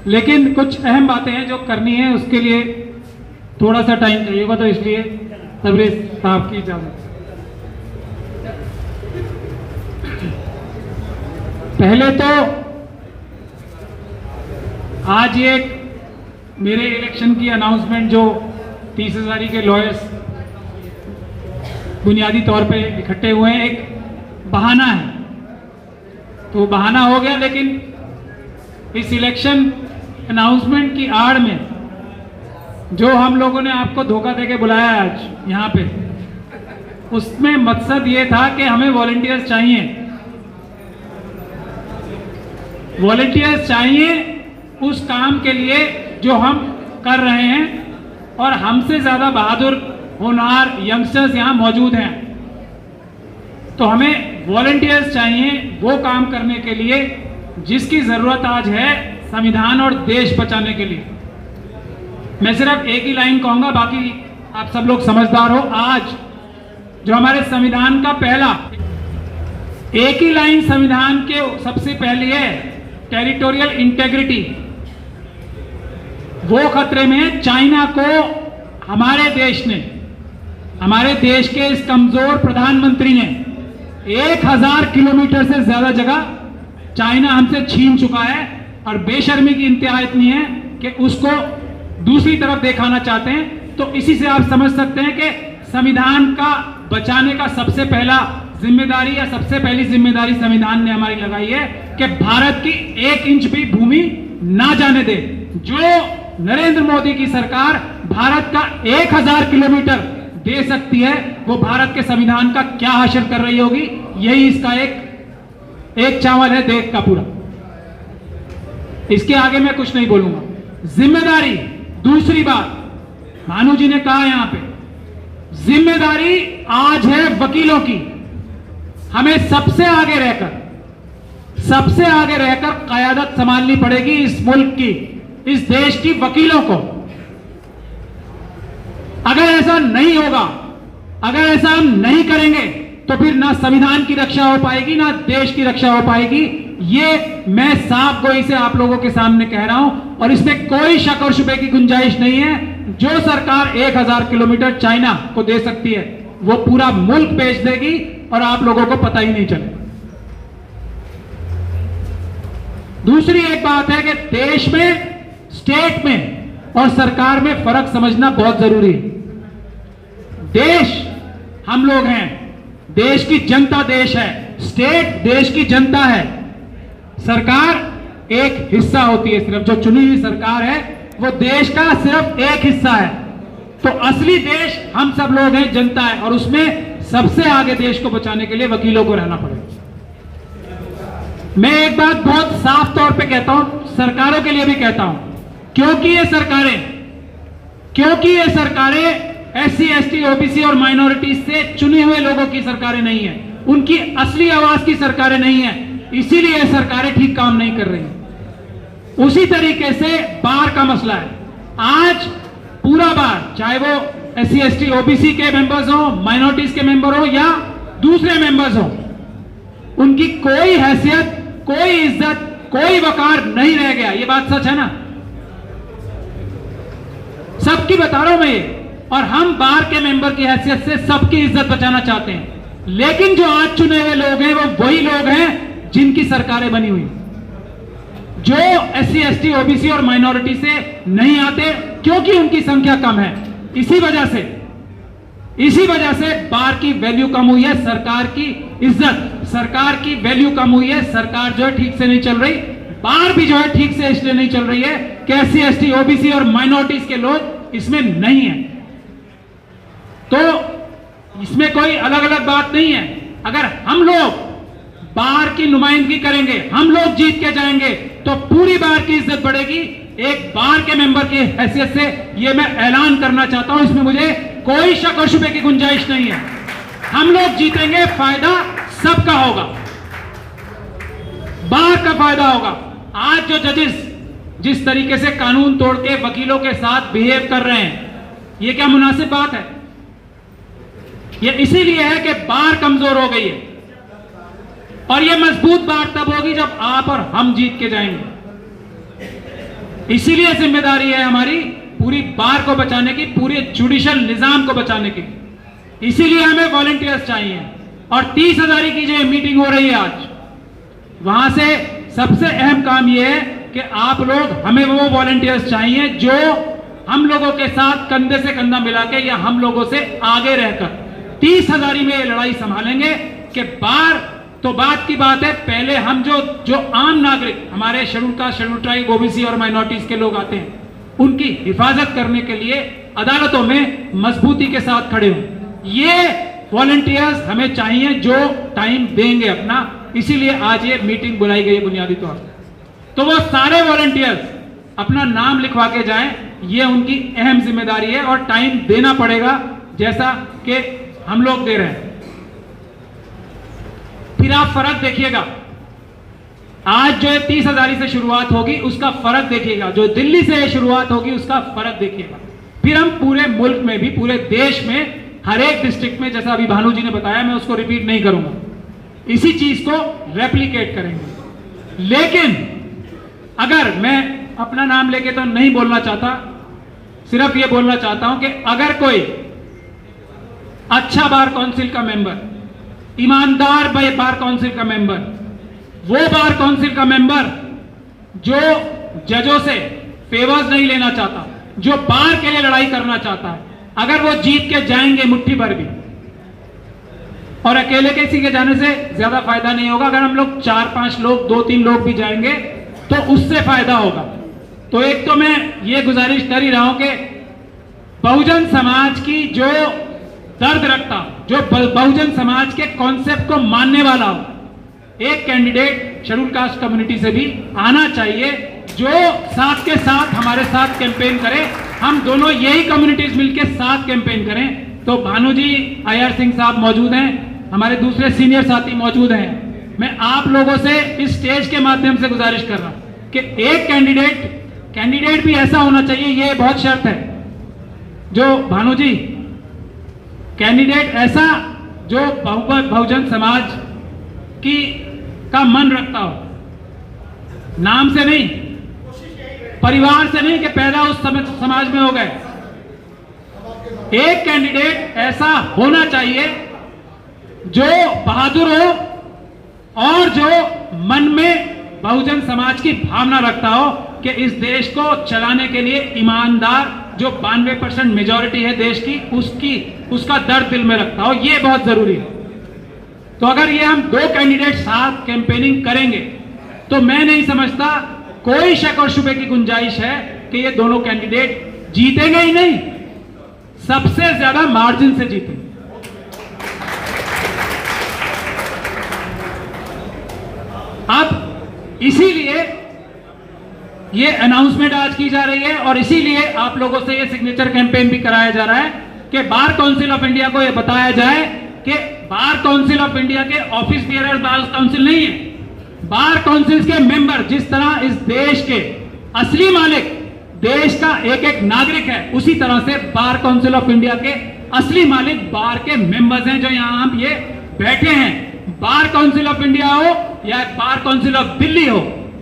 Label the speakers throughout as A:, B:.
A: लेकिन कुछ अहम बातें हैं जो करनी है, उसके लिए थोड़ा सा टाइम चाहिएगा, तो इसलिए तबरेज साहब की इजाजत। पहले तो आज ये मेरे इलेक्शन की अनाउंसमेंट जो 30,000 के लॉयर्स बुनियादी तौर पे इकट्ठे हुए हैं, एक बहाना है, तो बहाना हो गया। लेकिन इस इलेक्शन अनाउंसमेंट की आड़ में जो हम लोगों ने आपको धोखा देके बुलाया आज यहाँ पे, उसमें मकसद ये था कि हमें वॉलंटियर्स चाहिए, वॉलंटियर्स चाहिए उस काम के लिए जो हम कर रहे हैं, और हमसे ज़्यादा बहादुर होनहार यंगस्टर्स यहाँ मौजूद हैं। तो हमें वॉलंटियर्स चाहिए वो काम करने के लिए जिसकी ज़रूरत आज है संविधान और देश बचाने के लिए। मैं सिर्फ एक ही लाइन कहूँगा, बाकी आप सब लोग समझदार हो। आज जो हमारे संविधान का पहला एक ही लाइन संविधान के सबसे पहली है, टेरिटोरियल इंटेग्रिटी, वो खतरे में। चाइना को हमारे देश ने, हमारे देश के इस कमजोर प्रधानमंत्री ने 1000 किलोमीटर से ज्यादा जगह चाइना हमसे छीन चुका है, और बेशर्मी की इंतहा इतनी है कि उसको दूसरी तरफ दिखाना चाहते हैं। तो इसी से आप समझ सकते हैं कि संविधान का बचाने का सबसे पहला जिम्मेदारी या सबसे पहली जिम्मेदारी संविधान ने हमारी लगाई है कि भारत की 1 इंच भी भूमि ना जाने दे। जो नरेंद्र मोदी की सरकार भारत का 1000 किलोमीटर दे सकती है, वो भारत के संविधान का क्या हासिल कर रही होगी। यही इसका एक चावल है देश का पूरा। इसके आगे मैं कुछ नहीं बोलूंगा। जिम्मेदारी, दूसरी बात भानु जी ने कहा यहां पे, जिम्मेदारी आज है वकीलों की। हमें सबसे आगे रहकर क़यादत संभालनी पड़ेगी इस मुल्क की, इस देश की वकीलों को। अगर ऐसा नहीं होगा, अगर ऐसा हम नहीं करेंगे, तो फिर ना संविधान की रक्षा हो पाएगी, ना देश की रक्षा हो पाएगी। ये मैं साफ गोई से आप लोगों के सामने कह रहा हूं, और इसमें कोई शक और शुबे की गुंजाइश नहीं है। जो सरकार 1000 किलोमीटर चाइना को दे सकती है, वो पूरा मुल्क बेच देगी और आप लोगों को पता ही नहीं चलेगा। दूसरी एक बात है कि देश में, स्टेट में और सरकार में फर्क समझना बहुत जरूरी है। देश हम लोग हैं, देश की जनता देश है, स्टेट देश की जनता है, सरकार एक हिस्सा होती है। सिर्फ जो चुनी हुई सरकार है वो देश का सिर्फ एक हिस्सा है। तो असली देश हम सब लोग हैं, जनता है, और उसमें सबसे आगे देश को बचाने के लिए वकीलों को रहना पड़ेगा। मैं एक बात बहुत साफ तौर पे कहता हूं, सरकारों के लिए भी कहता हूं, क्योंकि ये सरकारें SC, ST, OBC और माइनॉरिटी से चुने हुए लोगों की सरकारें नहीं है, उनकी असली आवाज की सरकारें नहीं है, इसीलिए ये सरकारें ठीक काम नहीं कर रही। उसी तरीके से बार का मसला है। आज पूरा बार, चाहे वो SC, ST, OBC के मेंबर्स हो, माइनॉरिटीज के मेंबर हो या दूसरे मेंबर्स हो, उनकी कोई हैसियत, कोई इज्जत, कोई वकार नहीं रह गया। ये बात सच है ना? सबकी बता रहा हूं मैं ये, और हम बार के मेंबर की हैसियत से सबकी इज्जत बचाना चाहते हैं। लेकिन जो आज चुने हुए लोग हैं वो वही लोग हैं जिनकी सरकारें बनी हुई, जो SC, ST, OBC और माइनॉरिटी से नहीं आते, क्योंकि उनकी संख्या कम है। इसी वजह से बार की वैल्यू कम हुई है, सरकार की इज्जत, सरकार की वैल्यू कम हुई है। सरकार जो है ठीक से नहीं चल रही, बार भी जो है ठीक से इसलिए नहीं चल रही है कि SC, ST, OBC और माइनॉरिटीज के लोग इसमें नहीं है। तो इसमें कोई अलग अलग बात नहीं है। अगर हम लोग बार की नुमाइंदगी करेंगे, हम लोग जीत के जाएंगे, तो पूरी बार की इज्जत बढ़ेगी। एक बार के मेंबर की हैसियत से ये मैं ऐलान करना चाहता हूं, इसमें मुझे कोई शक और शुबे की गुंजाइश नहीं है। हम लोग जीतेंगे, फायदा सबका होगा, बार का फायदा होगा। आज जो जजेस जिस तरीके से कानून तोड़ के वकीलों के साथ बिहेव कर रहे हैं, ये क्या मुनासिब बात है? ये इसीलिए है कि बार कमजोर हो गई है, और ये मजबूत बार तब होगी जब आप और हम जीत के जाएंगे। इसीलिए जिम्मेदारी है हमारी पूरी बार को बचाने की, पूरे जुडिशियल निजाम को बचाने की। इसीलिए हमें वॉलंटियर्स चाहिए। और 30,000 की जो मीटिंग हो रही है आज, वहां से सबसे अहम काम यह है कि आप लोग, हमें वो वॉलंटियर्स चाहिए जो हम लोगों के साथ कंधे से कंधा मिला के या हम लोगों से आगे रहकर 30,000 में ये लड़ाई संभालेंगे कि बार तो बात की बात है, पहले हम जो आम नागरिक, हमारे schedule caste, schedule tribe, OBC और माइनॉरिटीज के लोग आते हैं, उनकी हिफाजत करने के लिए अदालतों में मजबूती के साथ खड़े हों। ये वॉलंटियर्स हमें चाहिए जो टाइम देंगे अपना। इसीलिए आज ये मीटिंग बुलाई गई है बुनियादी तौर पर। तो वो सारे वॉलंटियर्स अपना नाम लिखवा के जाएं, ये उनकी अहम जिम्मेदारी है और टाइम देना पड़ेगा जैसा कि हम लोग दे रहे हैं। फिर आप फर्क देखिएगा, आज जो 30,000 से शुरुआत होगी उसका फर्क देखिएगा, जो दिल्ली से शुरुआत होगी उसका फर्क देखिएगा। फिर हम पूरे मुल्क में भी, पूरे देश में, हर एक डिस्ट्रिक्ट में, जैसा अभी भानु जी ने बताया, मैं उसको रिपीट नहीं करूंगा, इसी चीज को रेप्लिकेट करेंगे। लेकिन अगर मैं अपना नाम लेके तो नहीं बोलना चाहता, सिर्फ ये बोलना चाहता हूं कि अगर कोई अच्छा बार काउंसिल का मेंबर, ईमानदार बार काउंसिल का मेंबर, वो बार काउंसिल का मेंबर जो जजों से फेवर्स नहीं लेना चाहता, जो बार के लिए लड़ाई करना चाहता है, अगर वो जीत के जाएंगे मुट्ठी भर भी, और अकेले किसी के जाने से ज्यादा फायदा नहीं होगा, अगर हम लोग 4-5 लोग, 2-3 लोग भी जाएंगे तो उससे फायदा होगा। तो एक तो मैं ये गुजारिश कर ही रहा हूं कि बहुजन समाज की जो दर्द रखता, जो बहुजन समाज के कॉन्सेप्ट को मानने वाला हो, एक कैंडिडेट शेड्यूल कास्ट कम्युनिटी से भी आना चाहिए, जो साथ के साथ हमारे साथ कैंपेन करे। हम दोनों यही कम्युनिटीज मिलकर साथ कैंपेन करें। तो भानु जी, IR सिंह साहब मौजूद हैं, हमारे दूसरे सीनियर साथी मौजूद हैं। मैं आप लोगों से इस स्टेज के माध्यम से गुजारिश कर रहा हूं कि एक कैंडिडेट भी ऐसा होना चाहिए, ये बहुत शर्त है, जो भानु जी, कैंडिडेट ऐसा जो बहुजन समाज की का मन रखता हो, नाम से नहीं, परिवार से नहीं कि पैदा उस समाज में हो गए। एक कैंडिडेट ऐसा होना चाहिए जो बहादुर हो और जो मन में बहुजन समाज की भावना रखता हो कि इस देश को चलाने के लिए ईमानदार, जो 92% मेजॉरिटी है देश की, उसका दर्द दिल में रखता हो। ये बहुत जरूरी है। तो अगर ये हम 2 कैंडिडेट साथ कैंपेनिंग करेंगे तो मैं नहीं समझता कोई शक और शुबे की गुंजाइश है कि ये दोनों कैंडिडेट जीतेंगे ही नहीं, सबसे ज्यादा मार्जिन से जीतेंगे। अब इसीलिए ये अनाउंसमेंट आज की जा रही है और इसीलिए आप लोगों से ये सिग्नेचर कैंपेन भी कराया जा रहा है कि बार काउंसिल ऑफ इंडिया को ये बताया जाए कि बार काउंसिल ऑफ इंडिया के ऑफिस बियरर बार काउंसिल नहीं है। बार काउंसिल के मेंबर, जिस तरह इस देश के असली मालिक देश का एक एक नागरिक है, उसी तरह से बार काउंसिल ऑफ इंडिया के असली मालिक बार के मेंबर्स हैं जो यहां हम ये बैठे हैं। बार काउंसिल ऑफ इंडिया हो या बार काउंसिल ऑफ दिल्ली हो,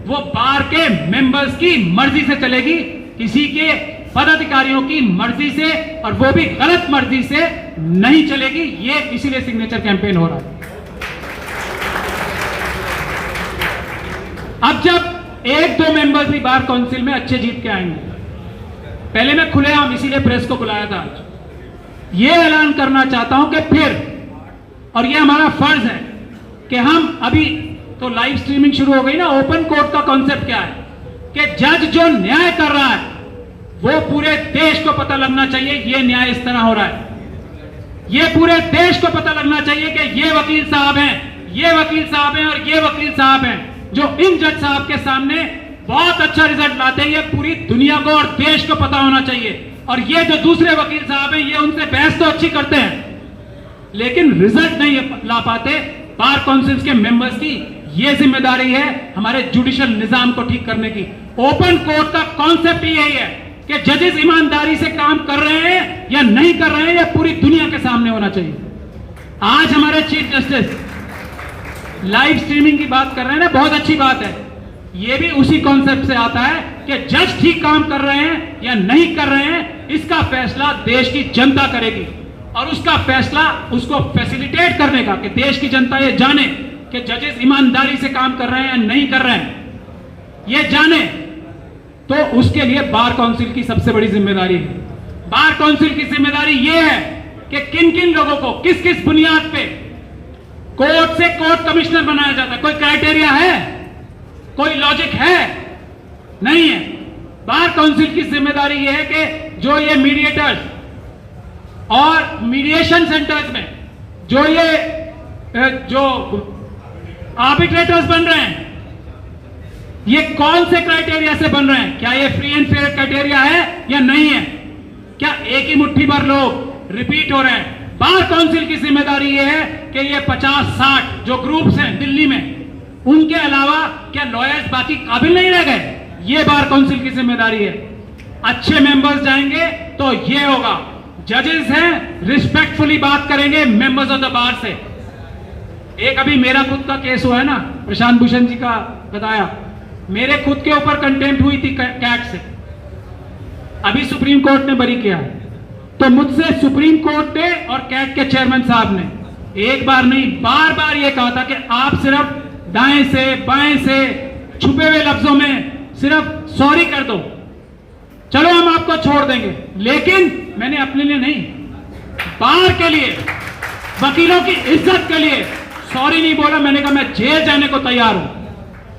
A: वो बार के मेंबर्स की मर्जी से चलेगी, किसी के पदाधिकारियों की मर्जी से, और वो भी गलत मर्जी से नहीं चलेगी। ये इसीलिए सिग्नेचर कैंपेन हो रहा है। अब जब 1-2 मेंबर्स भी बार काउंसिल में अच्छे जीत के आएंगे, पहले मैं खुलेआम इसीलिए प्रेस को बुलाया था आज, ये ऐलान करना चाहता हूं कि फिर, और ये हमारा फर्ज है कि हम अभी तो लाइव स्ट्रीमिंग शुरू हो गई ना, ओपन कोर्ट का कॉन्सेप्ट क्या है कि जज जो न्याय कर रहा है वो पूरे देश को पता लगना चाहिए ये न्याय इस तरह हो रहा है। ये पूरे देश को पता लगना चाहिए कि ये वकील साहब हैं, ये वकील साहब हैं और ये वकील साहब हैं जो इन जज साहब के सामने बहुत अच्छा रिजल्ट लाते हैं। ये पूरी दुनिया को और देश को पता होना चाहिए। और ये जो दूसरे वकील साहब हैं, ये उनसे बहस तो अच्छी करते हैं लेकिन रिजल्ट नहीं ला पाते। बार काउंसिल के मेंबर्स की ये जिम्मेदारी है हमारे जुडिशियल निजाम को ठीक करने की। ओपन कोर्ट का कॉन्सेप्ट यही है कि जजेस ईमानदारी से काम कर रहे हैं या नहीं कर रहे हैं, यह पूरी दुनिया के सामने होना चाहिए। आज हमारे चीफ जस्टिस लाइव स्ट्रीमिंग की बात कर रहे हैं ना, बहुत अच्छी बात है। यह भी उसी कॉन्सेप्ट से आता है कि जज ठीक काम कर रहे हैं या नहीं कर रहे हैं, इसका फैसला देश की जनता करेगी। और उसका फैसला उसको फैसिलिटेट करने का, कि देश की जनता ये जाने कि जजेस ईमानदारी से काम कर रहे हैं या नहीं कर रहे हैं, ये जाने, तो उसके लिए बार काउंसिल की सबसे बड़ी जिम्मेदारी है। बार काउंसिल की जिम्मेदारी यह है कि किन किन लोगों को किस किस बुनियाद पे कोर्ट से कोर्ट कमिश्नर बनाया जाता है। कोई क्राइटेरिया है, कोई लॉजिक है? नहीं है। बार काउंसिल की जिम्मेदारी यह है कि जो ये मीडिएटर्स और मीडिएशन सेंटर्स में जो आर्बिट्रेटर्स बन रहे हैं, ये कौन से क्राइटेरिया से बन रहे हैं? क्या ये फ्री एंड फेयर क्राइटेरिया है या नहीं है? क्या एक ही मुट्ठी भर लोग रिपीट हो रहे हैं? बार काउंसिल की जिम्मेदारी ये है कि ये 50-60 जो ग्रुप्स हैं दिल्ली में, उनके अलावा क्या लॉयर्स बाकी काबिल नहीं रह गए? ये बार काउंसिल की जिम्मेदारी है। अच्छे मेंबर्स जाएंगे तो ये होगा। जजेस हैं, रिस्पेक्टफुली बात करेंगे मेंबर्स ऑफ द बार से। एक अभी मेरा खुद का केस हुआ है ना, प्रशांत भूषण जी का बताया, मेरे खुद के ऊपर कंटेम्प्ट हुई थी कैट से, अभी सुप्रीम कोर्ट ने बरी किया है। तो मुझसे सुप्रीम कोर्ट ने और कैट के चेयरमैन साहब ने एक बार नहीं बार बार यह कहा था कि आप सिर्फ दाएं से बाएं से छुपे हुए लफ्जों में सिर्फ सॉरी कर दो, चलो हम आपको छोड़ देंगे। लेकिन मैंने अपने लिए नहीं, बार के लिए, वकीलों की इज्जत के लिए सॉरी नहीं बोला। मैंने कहा मैं जेल जाने को तैयार हूं।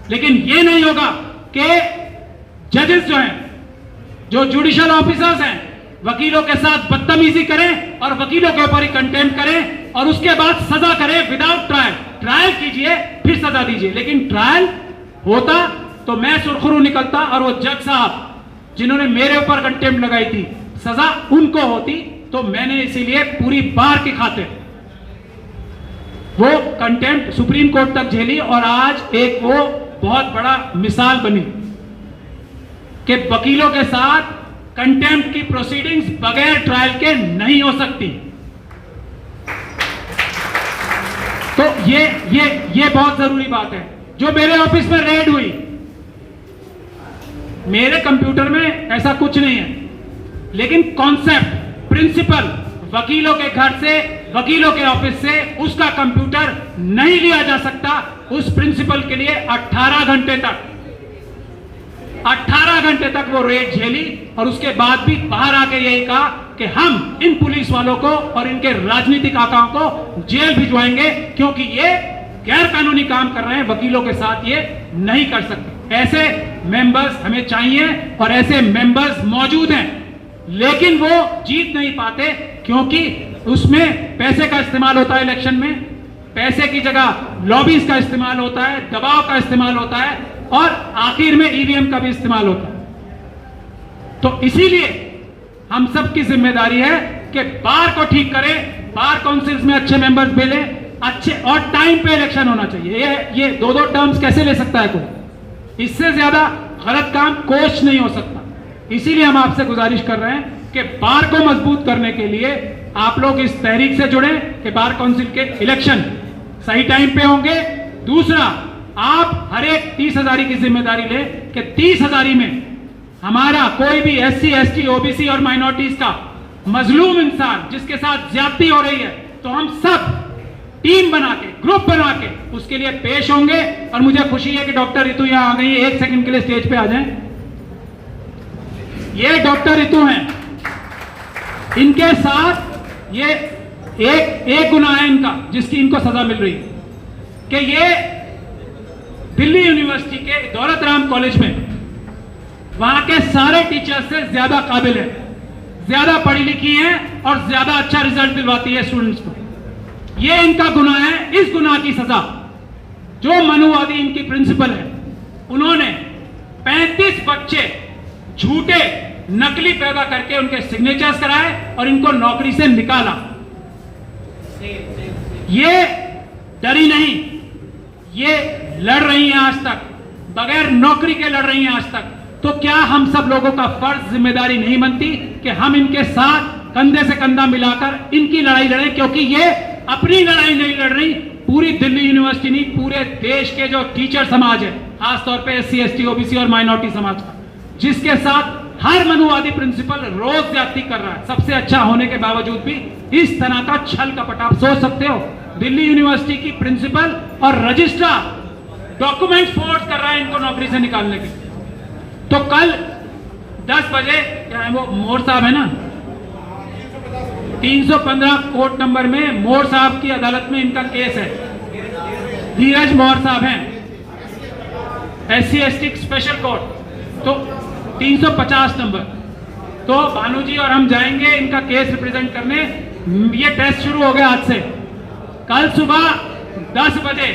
A: लेकिन यह नहीं होगा कि जजेस जो हैं, जो जुडिशियल ऑफिसर्स हैं, वकीलों के साथ बदतमीजी करें और वकीलों के ऊपर ही कंटेम्प्ट करें और उसके बाद सजा करें विदाउट ट्रायल। ट्रायल कीजिए फिर सजा दीजिए। लेकिन ट्रायल होता तो मैं सुरखरू निकलता और वो जज साहब जिन्होंने मेरे ऊपर कंटेम्प्ट लगाई थी, सजा उनको होती। तो मैंने इसीलिए पूरी बार की खातिर वो कंटेम्प्ट सुप्रीम कोर्ट तक झेली और आज एक वो बहुत बड़ा मिसाल बनी कि वकीलों के साथ कंटेम्प्ट की प्रोसीडिंग्स बगैर ट्रायल के नहीं हो सकती। तो ये बहुत जरूरी बात है। जो मेरे ऑफिस में रेड हुई, मेरे कंप्यूटर में ऐसा कुछ नहीं है, लेकिन कॉन्सेप्ट, प्रिंसिपल, वकीलों के घर से, वकीलों के ऑफिस से उसका कंप्यूटर नहीं लिया जा सकता। उस प्रिंसिपल के लिए 18 घंटे तक वो रेड झेली और उसके बाद भी बाहर आके यही कहा कि हम इन पुलिस वालों को और इनके राजनीतिक आकाओं को जेल भिजवाएंगे क्योंकि ये गैर कानूनी काम कर रहे हैं, वकीलों के साथ ये नहीं कर सकते। ऐसे मेंबर्स हमें चाहिए और ऐसे मेंबर्स मौजूद हैं, लेकिन वो जीत नहीं पाते क्योंकि उसमें पैसे का इस्तेमाल होता है। इलेक्शन में पैसे की जगह लॉबीज का इस्तेमाल होता है, दबाव का इस्तेमाल होता है और आखिर में ईवीएम का भी इस्तेमाल होता है। तो इसीलिए हम सब की जिम्मेदारी है कि बार को ठीक करें, बार काउंसिल्स में अच्छे मेंबर्स भेजें, अच्छे और टाइम पे इलेक्शन होना चाहिए। ये दो टर्म्स कैसे ले सकता है कोई? इससे ज्यादा गलत काम कोच नहीं हो सकता। इसीलिए हम आपसे गुजारिश कर रहे हैं कि बार को मजबूत करने के लिए आप लोग इस तहरीक से जुड़े कि बार काउंसिल के इलेक्शन सही टाइम पे होंगे। दूसरा, आप हर एक 30,000 की जिम्मेदारी लें कि 30,000 में हमारा कोई भी SC, ST, OBC और माइनॉरिटीज का मजलूम इंसान जिसके साथ ज्यादती हो रही है, तो हम सब टीम बना के, ग्रुप बना के उसके लिए पेश होंगे। और मुझे खुशी है कि डॉक्टर रितु यहां आ गई है। एक सेकंड के लिए स्टेज पे आ जाएं। ये डॉक्टर रितु हैं, इनके साथ ये एक गुनाह है इनका जिसकी इनको सजा मिल रही है कि ये दिल्ली यूनिवर्सिटी के दौलत राम कॉलेज में वहां के सारे टीचर्स से ज्यादा काबिल है, ज्यादा पढ़ी लिखी हैं और ज्यादा अच्छा रिजल्ट दिलवाती है स्टूडेंट्स को। ये इनका गुनाह है। इस गुनाह की सजा जो मनुवादी इनकी प्रिंसिपल है, उन्होंने 35 बच्चे झूठे नकली पैदा करके उनके सिग्नेचर्स कराए और इनको नौकरी से निकाला। ये डरी नहीं, ये लड़ रही हैं आज तक, बगैर नौकरी के लड़ रही हैं आज तक। तो क्या हम सब लोगों का फर्ज, जिम्मेदारी नहीं बनती कि हम इनके साथ कंधे से कंधा मिलाकर इनकी लड़ाई लड़ें? क्योंकि ये अपनी लड़ाई नहीं लड़ रही, पूरी दिल्ली यूनिवर्सिटी नहीं, पूरे देश के जो टीचर समाज है, खासतौर पे SC, ST, OBC और माइनॉरिटी समाज का, जिसके साथ हर मनुवादी प्रिंसिपल रोज ज्यादती कर रहा है, सबसे अच्छा होने के बावजूद भी इस तरह का छल कपट। आप सोच सकते हो, दिल्ली यूनिवर्सिटी की प्रिंसिपल और रजिस्ट्रार डॉक्यूमेंट फोर्स कर रहा है इनको नौकरी से निकालने के। तो कल 10 बजे, क्या है वो मोर साहब है ना, 315 कोर्ट नंबर में मोर साहब की अदालत में इनका केस है। धीरज मोर साहब हैं, SC/ST स्पेशल कोर्ट, तो 350 नंबर। तो भानु जी और हम जाएंगे इनका केस रिप्रेजेंट करने। ये टेस्ट शुरू हो गया आज से। कल सुबह 10 बजे,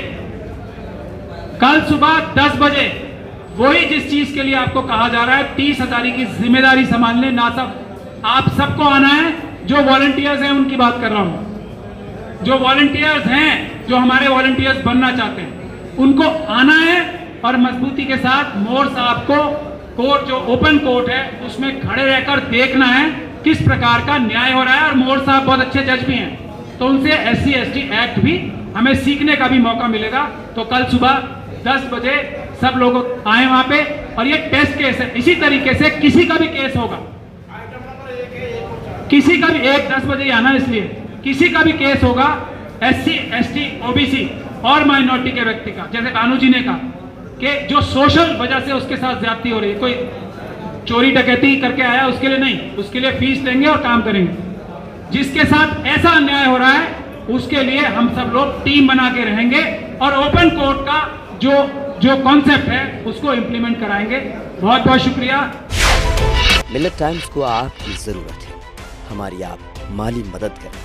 A: कल सुबह 10 बजे वही जिस चीज के लिए आपको कहा जा रहा है 30,000 की जिम्मेदारी संभालने, ना सब आप सबको आना है। जो वॉलंटियर्स हैं उनकी बात कर रहा हूं, जो वॉलंटियर्स हैं, जो हमारे वॉलंटियर्स बनना चाहते हैं, उनको आना है और मजबूती के साथ मोर साहब को कोर्ट, जो ओपन कोर्ट है, उसमें खड़े रहकर देखना है किस प्रकार का न्याय हो रहा है। और मोर साहब बहुत अच्छे जज भी हैं, तो उनसे SC/ST एक्ट भी हमें सीखने का भी मौका मिलेगा। तो कल सुबह 10 बजे सब लोग आए वहां पे, और ये टेस्ट केस है। इसी तरीके से किसी का भी केस होगा, किसी का भी 10 बजे ही आना, इसलिए किसी का भी केस होगा SC/ST OBC और माइनॉरिटी के व्यक्ति का, जैसे भानु जी ने कहा कि जो सोशल वजह से उसके साथ ज्यादती हो रही है, कोई चोरी डकैती करके आया उसके लिए नहीं, उसके लिए फीस लेंगे और काम करेंगे। जिसके साथ ऐसा अन्याय हो रहा है उसके लिए हम सब लोग टीम बना के रहेंगे और ओपन कोर्ट का जो कॉन्सेप्ट है उसको इंप्लीमेंट कराएंगे। बहुत बहुत शुक्रिया।
B: मिलेट टाइम्स को आपकी जरूरत है, हमारी आप माली मदद करें।